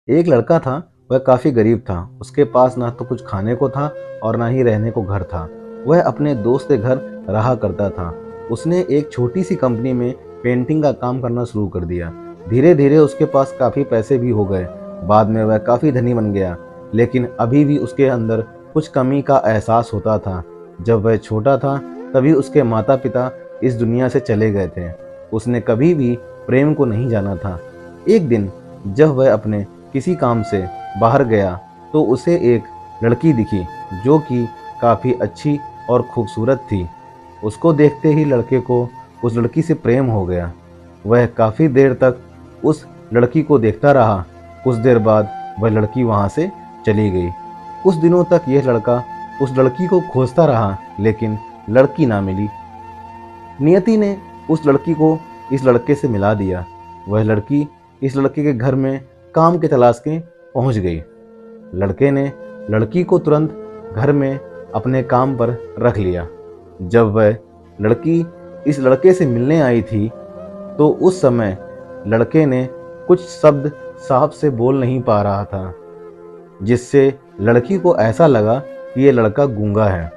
एक लड़का था। वह काफ़ी गरीब था। उसके पास ना तो कुछ खाने को था और ना ही रहने को घर था। वह अपने दोस्त के घर रहा करता था। उसने एक छोटी सी कंपनी में पेंटिंग का काम करना शुरू कर दिया। धीरे धीरे उसके पास काफ़ी पैसे भी हो गए। बाद में वह काफ़ी धनी बन गया। लेकिन अभी भी उसके अंदर कुछ कमी का एहसास होता था। जब वह छोटा था तभी उसके माता पिता इस दुनिया से चले गए थे। उसने कभी भी प्रेम को नहीं जाना था। एक दिन जब वह अपने किसी काम से बाहर गया तो उसे एक लड़की दिखी जो कि काफ़ी अच्छी और खूबसूरत थी। उसको देखते ही लड़के को उस लड़की से प्रेम हो गया। वह काफ़ी देर तक उस लड़की को देखता रहा। कुछ देर बाद वह लड़की वहाँ से चली गई। कुछ दिनों तक यह लड़का उस लड़की को खोजता रहा लेकिन लड़की ना मिली। नियति ने उस लड़की को इस लड़के से मिला दिया। वह लड़की इस लड़के के घर में काम की तलाश के पहुंच गई। लड़के ने लड़की को तुरंत घर में अपने काम पर रख लिया। जब वह लड़की इस लड़के से मिलने आई थी तो उस समय लड़के ने कुछ शब्द साफ से बोल नहीं पा रहा था, जिससे लड़की को ऐसा लगा कि ये लड़का गूंगा है।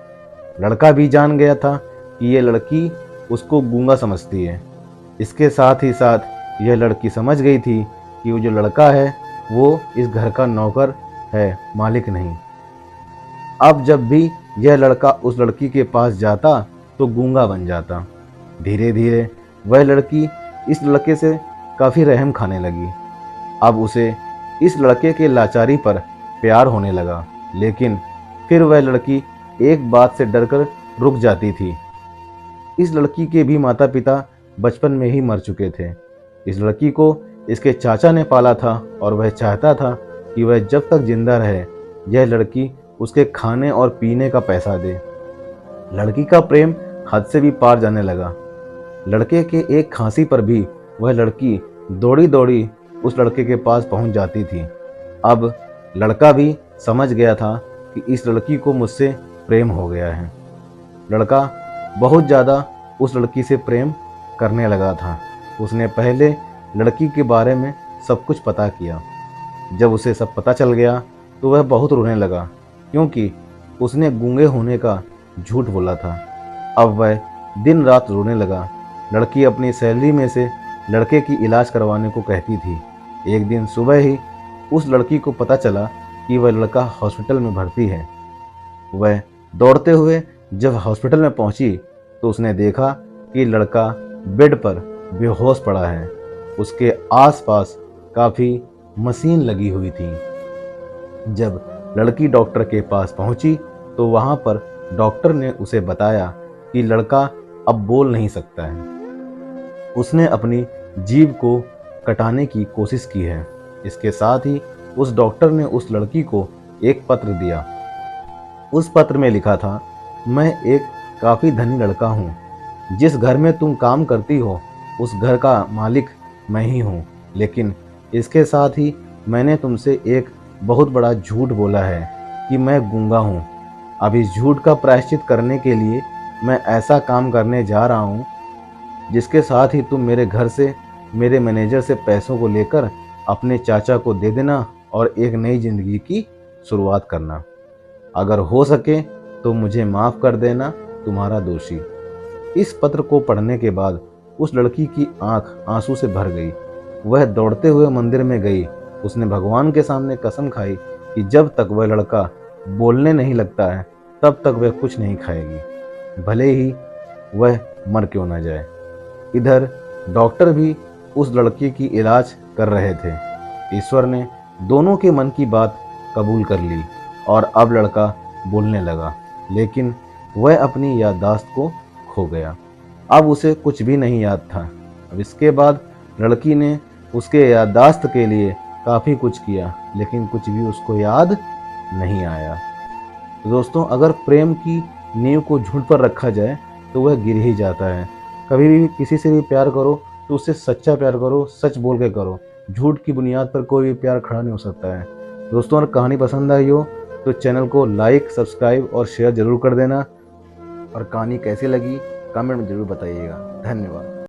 लड़का भी जान गया था कि ये लड़की उसको गूंगा समझती है। इसके साथ ही साथ यह लड़की समझ गई थी कि वो जो लड़का है वो इस घर का नौकर है, मालिक नहीं। अब जब भी यह लड़का उस लड़की के पास जाता तो गूंगा बन जाता। धीरे धीरे वह लड़की इस लड़के से काफ़ी रहम खाने लगी। अब उसे इस लड़के के लाचारी पर प्यार होने लगा। लेकिन फिर वह लड़की एक बात से डरकर रुक जाती थी। इस लड़की के भी माता पिता बचपन में ही मर चुके थे। इस लड़की को इसके चाचा ने पाला था और वह चाहता था कि वह जब तक जिंदा रहे यह लड़की उसके खाने और पीने का पैसा दे। लड़की का प्रेम हद से भी पार जाने लगा। लड़के के एक खांसी पर भी वह लड़की दौड़ी दौड़ी उस लड़के के पास पहुंच जाती थी। अब लड़का भी समझ गया था कि इस लड़की को मुझसे प्रेम हो गया है। लड़का बहुत ज़्यादा उस लड़की से प्रेम करने लगा था। उसने पहले लड़की के बारे में सब कुछ पता किया। जब उसे सब पता चल गया तो वह बहुत रोने लगा, क्योंकि उसने गूंगे होने का झूठ बोला था। अब वह दिन रात रोने लगा। लड़की अपनी सैलरी में से लड़के की इलाज करवाने को कहती थी। एक दिन सुबह ही उस लड़की को पता चला कि वह लड़का हॉस्पिटल में भर्ती है। वह दौड़ते हुए जब हॉस्पिटल में पहुंची तो उसने देखा कि लड़का बेड पर बेहोश पड़ा है। उसके आसपास काफ़ी मशीन लगी हुई थी। जब लड़की डॉक्टर के पास पहुंची तो वहां पर डॉक्टर ने उसे बताया कि लड़का अब बोल नहीं सकता है। उसने अपनी जीभ को कटाने की कोशिश की है। इसके साथ ही उस डॉक्टर ने उस लड़की को एक पत्र दिया। उस पत्र में लिखा था, मैं एक काफ़ी धनी लड़का हूँ। जिस घर में तुम काम करती हो उस घर का मालिक मैं ही हूँ। लेकिन इसके साथ ही मैंने तुमसे एक बहुत बड़ा झूठ बोला है कि मैं गूंगा हूँ। अब इस झूठ का प्रायश्चित करने के लिए मैं ऐसा काम करने जा रहा हूँ जिसके साथ ही तुम मेरे घर से मेरे मैनेजर से पैसों को लेकर अपने चाचा को दे देना और एक नई जिंदगी की शुरुआत करना। अगर हो सके तो मुझे माफ़ कर देना, तुम्हारा दोषी। इस पत्र को पढ़ने के बाद उस लड़की की आंख आंसू से भर गई। वह दौड़ते हुए मंदिर में गई। उसने भगवान के सामने कसम खाई कि जब तक वह लड़का बोलने नहीं लगता है तब तक वह कुछ नहीं खाएगी, भले ही वह मर क्यों ना जाए। इधर डॉक्टर भी उस लड़के की इलाज कर रहे थे। ईश्वर ने दोनों के मन की बात कबूल कर ली और अब लड़का बोलने लगा। लेकिन वह अपनी याददाश्त को खो गया। अब उसे कुछ भी नहीं याद था। अब इसके बाद लड़की ने उसके याददाश्त के लिए काफ़ी कुछ किया लेकिन कुछ भी उसको याद नहीं आया। तो दोस्तों, अगर प्रेम की नींव को झूठ पर रखा जाए तो वह गिर ही जाता है। कभी भी किसी से भी प्यार करो तो उससे सच्चा प्यार करो, सच बोल के करो। झूठ की बुनियाद पर कोई भी प्यार खड़ा नहीं हो सकता है। दोस्तों, अगर कहानी पसंद आई हो तो चैनल को लाइक, सब्सक्राइब और शेयर ज़रूर कर देना। और कहानी कैसी लगी कमेंट में ज़रूर बताइएगा। धन्यवाद।